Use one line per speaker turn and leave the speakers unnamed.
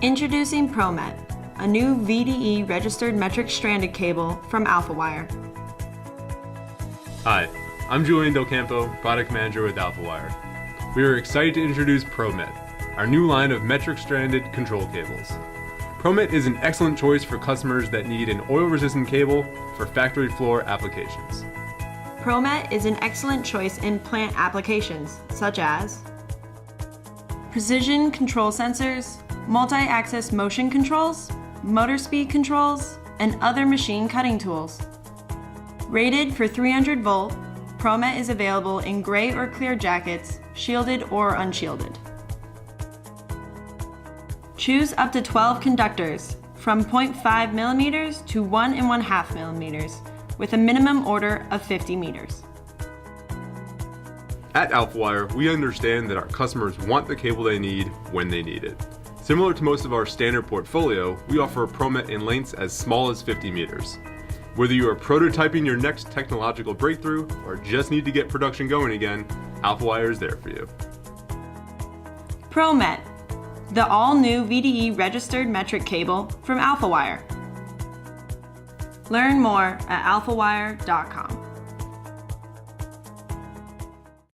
Introducing ProMet, a new VDE registered metric stranded cable from AlphaWire.
Hi, I'm Julian Campo, Product Manager with AlphaWire. We are excited to introduce ProMet, our new line of metric stranded control cables. ProMet is an excellent choice for customers that need an oil-resistant cable for factory floor applications.
ProMet is an excellent choice in plant applications, such as precision control sensors, multi-axis motion controls, motor speed controls, and other machine cutting tools. Rated for 300 volt, ProMet is available in gray or clear jackets, shielded or unshielded. Choose up to 12 conductors, from 0.5 millimeters to 1 1/2 millimeters, with a minimum order of 50 meters.
At AlphaWire, we understand that our customers want the cable they need when they need it. Similar to most of our standard portfolio, we offer ProMet in lengths as small as 50 meters. Whether you are prototyping your next technological breakthrough or just need to get production going again, AlphaWire is there for you.
ProMet, the all-new VDE registered metric cable from AlphaWire. Learn more at alphawire.com.